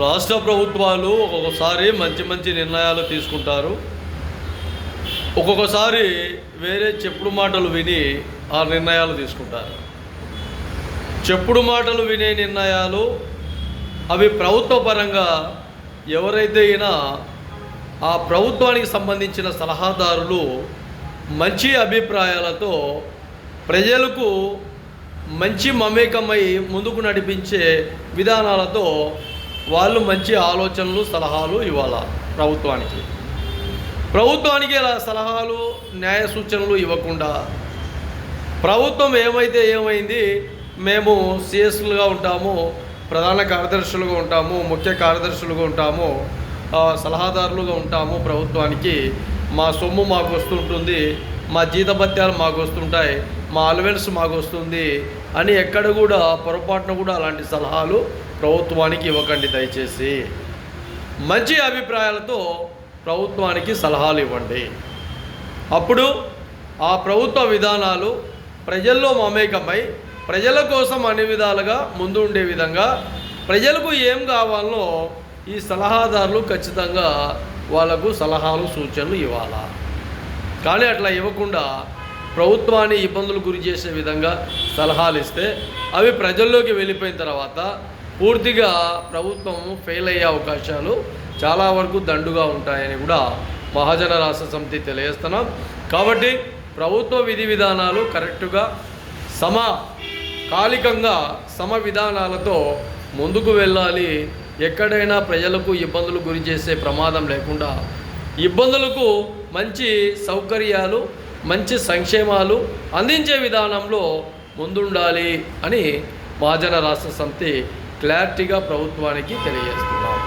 రాష్ట్ర ప్రభుత్వాలు ఒక్కొక్కసారి మంచి మంచి నిర్ణయాలు తీసుకుంటారు. ఒక్కొక్కసారి వేరే చెప్పుడు మాటలు విని ఆ నిర్ణయాలు తీసుకుంటారు. చెప్పుడు మాటలు వినే నిర్ణయాలు అవి ప్రభుత్వ పరంగా ఎవరైతే అయినా ఆ ప్రభుత్వానికి సంబంధించిన సలహాదారులు మంచి అభిప్రాయాలతో ప్రజలకు మంచి మమేకమై ముందుకు నడిపించే విధానాలతో వాళ్ళు మంచి ఆలోచనలు సలహాలు ఇవ్వాలి ప్రభుత్వానికి ఇలా సలహాలు న్యాయ సూచనలు ఇవ్వకుండా ప్రభుత్వం ఏమైంది మేము సిఎస్లుగా ఉంటాము, ప్రధాన కార్యదర్శులుగా ఉంటాము, ముఖ్య కార్యదర్శులుగా ఉంటాము, సలహాదారులుగా ఉంటాము, ప్రభుత్వానికి మా సొమ్ము మాకు వస్తుంటుంది, మా జీతభత్యాలు మాకు వస్తుంటాయి, మా అలవెన్స్ మాకు వస్తుంది అని ఎక్కడ కూడా పొరపాటున కూడా అలాంటి సలహాలు ప్రభుత్వానికి ఇవ్వకండి. దయచేసి మంచి అభిప్రాయాలతో ప్రభుత్వానికి సలహాలు ఇవ్వండి. అప్పుడు ఆ ప్రభుత్వ విధానాలు ప్రజల్లో మమేకమై ప్రజల కోసం అన్ని విధాలుగా ముందు ఉండే విధంగా ప్రజలకు ఏం కావాలో ఈ సలహాదారులు ఖచ్చితంగా వాళ్ళకు సలహాలు సూచనలు ఇవ్వాలా. కానీ అట్లా ఇవ్వకుండా ప్రభుత్వాన్ని ఇబ్బందులు గురి చేసే విధంగా సలహాలు ఇస్తే అవి ప్రజల్లోకి వెళ్ళిపోయిన తర్వాత పూర్తిగా ప్రభుత్వం ఫెయిల్ అయ్యే అవకాశాలు చాలా వరకు దండుగా ఉంటాయని కూడా మహాజన రాష్ట్ర సమితి తెలియజేస్తున్నాం. కాబట్టి ప్రభుత్వ విధి విధానాలు కరెక్టుగా సమకాలికంగా సమ విధానాలతో ముందుకు వెళ్ళాలి. ఎక్కడైనా ప్రజలకు ఇబ్బందులు గురి చేసే ప్రమాదం లేకుండా ఇబ్బందులకు మంచి సౌకర్యాలు మంచి సంక్షేమాలు అందించే విధానంలో ముందుండాలి అని మహాజన రాష్ట్ర సమితి క్లారిటీగా ప్రభుత్వానికి తెలియజేస్తున్నాం.